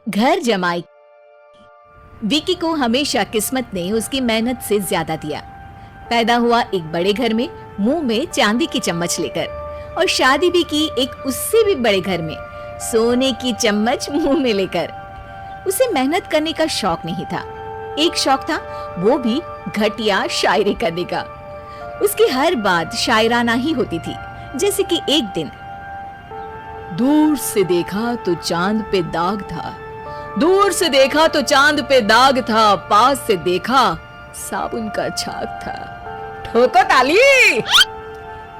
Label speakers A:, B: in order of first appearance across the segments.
A: घर जमाई। विकी को हमेशा किस्मत ने उसकी मेहनत से ज्यादा दिया। पैदा हुआ एक बड़े घर में, मुंह में चांदी की चम्मच लेकर, और शादी भी की एक उससे भी बड़े घर में, सोने की चम्मच मुंह में लेकर। उसे मेहनत करने का शौक नहीं था। एक शौक था, वो भी घटिया शायरी करने का। उसकी हर बात शायराना ही होती थी। जैसे कि एक दिन, दूर से देखा तो चांद पे दाग था, दूर से देखा तो चांद पे दाग था, पास से देखा साबुन का छाग था। ठोको ताली।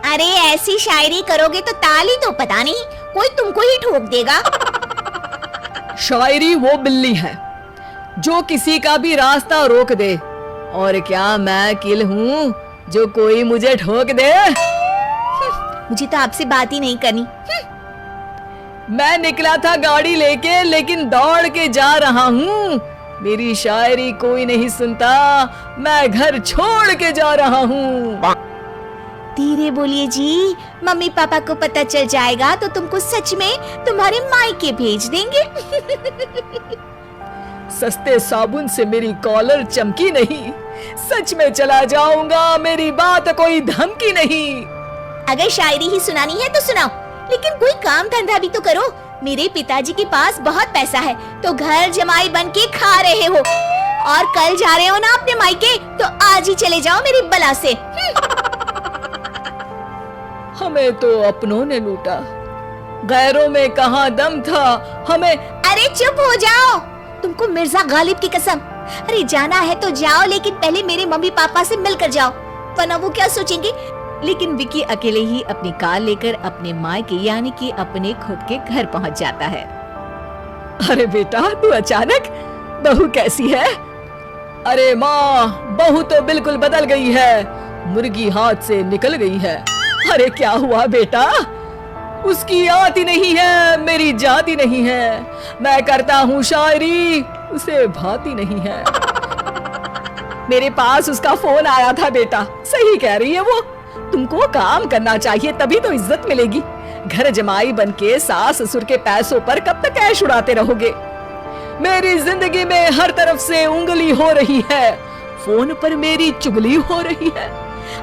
B: अरे ऐसी शायरी करोगे तो ताली तो पता नहीं कोई तुमको ही ठोक देगा।
A: शायरी वो बिल्ली है जो किसी का भी रास्ता रोक दे, और क्या मैं किल हूँ जो कोई मुझे ठोक दे।
B: मुझे तो आपसे बात ही नहीं करनी।
A: मैं निकला था गाड़ी लेके, लेकिन दौड़ के जा रहा हूँ। मेरी शायरी कोई नहीं सुनता, मैं घर छोड़ के जा रहा हूँ।
B: धीरे बोलिए जी, मम्मी पापा को पता चल जाएगा तो तुमको सच में तुम्हारे मायके भेज देंगे।
A: सस्ते साबुन से मेरी कॉलर चमकी नहीं, सच में चला जाऊंगा, मेरी बात कोई धमकी नहीं।
B: अगर शायरी ही सुनानी है तो सुनाओ, लेकिन कोई काम धंधा भी तो करो। मेरे पिताजी के पास बहुत पैसा है, तो घर जमाई बन के खा रहे हो, और कल जा रहे हो ना अपने मायके, तो आज ही चले जाओ मेरी बला से।
A: हमें तो अपनों ने लूटा, गैरों में कहाँ दम था हमें।
B: अरे चुप हो जाओ, तुमको मिर्जा गालिब की कसम। अरे जाना है तो जाओ, लेकिन पहले मेरे मम्मी पापा से मिलकर जाओ, वरना वो क्या सोचेंगे। लेकिन विकी अकेले ही अपनी कार लेकर अपने मायके यानी कि अपने खुद के घर पहुंच जाता है। अरे बेटा, तू अचानक, बहू कैसी है? अरे माँ, बहू तो बिल्कुल बदल गई है, मुर्गी हाथ से निकल गई है। अरे क्या हुआ बेटा? उसकी आती नहीं है, मेरी जाती नहीं है। मैं करता हूँ शायरी, उसे भाती नहीं है। मेरे पास उसका फोन आया था बेटा, सही कह रही है वो। तुमको काम करना चाहिए, तभी तो इज्जत मिलेगी। घर जमाई बनके सास ससुर के पैसों पर कब तक ऐश उड़ाते रहोगे? मेरी जिंदगी में हर तरफ से उंगली हो रही है, फोन पर मेरी चुगली हो रही है।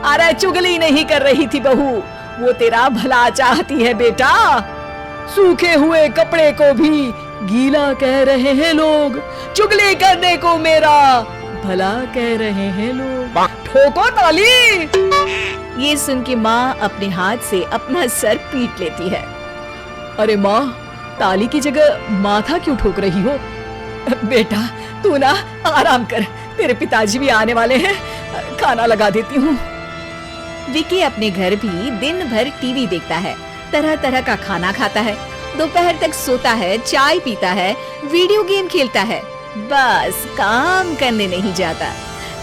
B: अरे चुगली नहीं कर रही थी बहू, वो तेरा भला चाहती है बेटा। सूखे हुए कपड़े को भी गीला कह रहे हैं लोग, चुगली करने को मेरा भला कह रहे हैं लोग। ठोको ताली। ये सुन के माँ अपने हाथ से अपना सर पीट लेती है। अरे माँ, ताली की जगह माथा क्यों ठोक रही हो? बेटा तू ना आराम कर, तेरे पिताजी भी आने वाले हैं, खाना लगा देती हूँ। विकी अपने घर भी दिन भर टीवी देखता है, तरह तरह का खाना खाता है, दोपहर तक सोता है, चाय पीता है, वीडियो गेम खेलता है, बस काम करने नहीं जाता।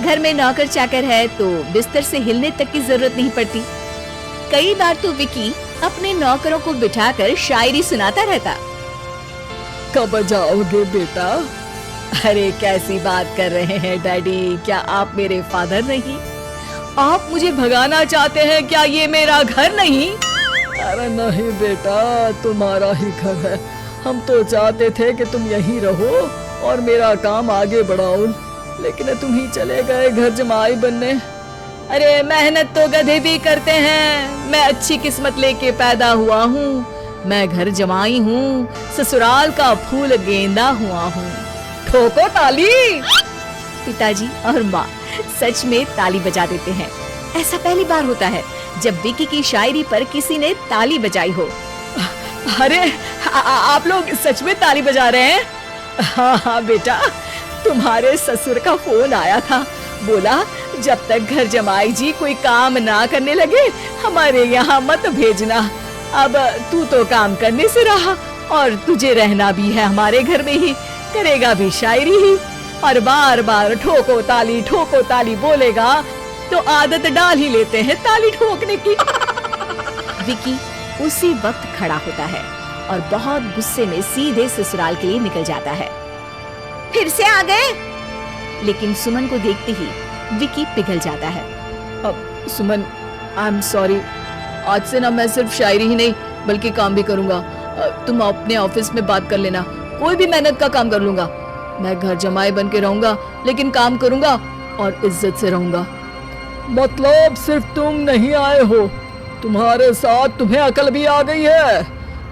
B: घर में नौकर चाकर है तो बिस्तर से हिलने तक की जरूरत नहीं पड़ती। कई बार तो विकी अपने नौकरों को बिठाकर शायरी सुनाता रहता। कब जाओगे बेटा? अरे कैसी बात कर रहे हैं डैडी, क्या आप मेरे फादर नहीं? आप मुझे भगाना चाहते हैं क्या? ये मेरा घर नहीं। अरे नहीं बेटा, तुम्हारा ही घर है। हम तो चाहते थे कि तुम यहीं रहो और मेरा काम आगे बढ़ाओ, लेकिन तुम ही चले गए घर जमाई बनने। अरे मेहनत तो गधे भी करते हैं, मैं अच्छी किस्मत लेके पैदा हुआ हूँ, मैं घर जमाई हूँ, ससुराल का फूल गेंदा हुआ हूँ। ठोको ताली। पिताजी और माँ सच में ताली बजा देते हैं। ऐसा पहली बार होता है जब विकी की शायरी पर किसी ने ताली बजाई हो। अरे आप लोग सच में ताली बजा रहे हैं? हाँ हाँ बेटा, तुम्हारे ससुर का फोन आया था, बोला जब तक घर जमाई जी कोई काम ना करने लगे हमारे यहाँ मत भेजना। अब तू तो काम करने से रहा और तुझे रहना भी है हमारे घर में ही, करेगा भी शायरी ही, और बार बार ठोको ताली बोलेगा तो आदत डाल ही लेते हैं ताली ठोकने की। विकी उसी वक्त खड़ा होता है और बहुत गुस्से में सीधे ससुराल के लिए निकल जाता है। फिर से आ गए? लेकिन सुमन को देखते ही विकी पिघल जाता है। अब सुमन, आई एम सॉरी, आज से ना मैं सिर्फ शायरी ही नहीं बल्कि काम भी करूंगा। तुम अपने ऑफिस में बात कर लेना,
A: कोई भी मेहनत का काम कर लूंगा। मैं घर जमाई बन के रहूंगा, लेकिन काम करूंगा और इज्जत से रहूंगा। मतलब सिर्फ तुम नहीं आए हो, तुम्हारे साथ तुम्हें अकल भी आ गई है।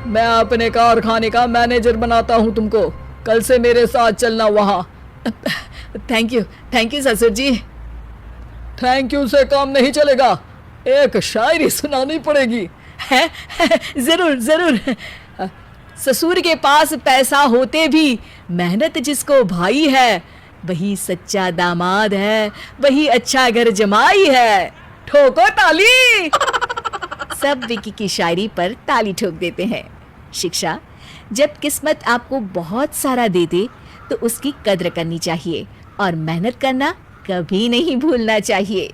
A: मैं अपने कारखाने का मैनेजर बनाता हूँ तुमको, कल से मेरे साथ चलना वहाँ। थैंक यू ससुर जी। थैंक यू से काम नहीं चलेगा, एक शायरी सुनानी पड़ेगी। है जरूर जरूर। ससुर के पास पैसा होते भी मेहनत जिसको भाई है, वही सच्चा दामाद है, वही अच्छा घर जमाई है। ठोको ताली। सब विकी की शायरी पर ताली ठोक देते हैं। शिक्षा, जब किस्मत आपको बहुत सारा दे दे तो उसकी कद्र करनी चाहिए और मेहनत करना कभी नहीं भूलना चाहिए।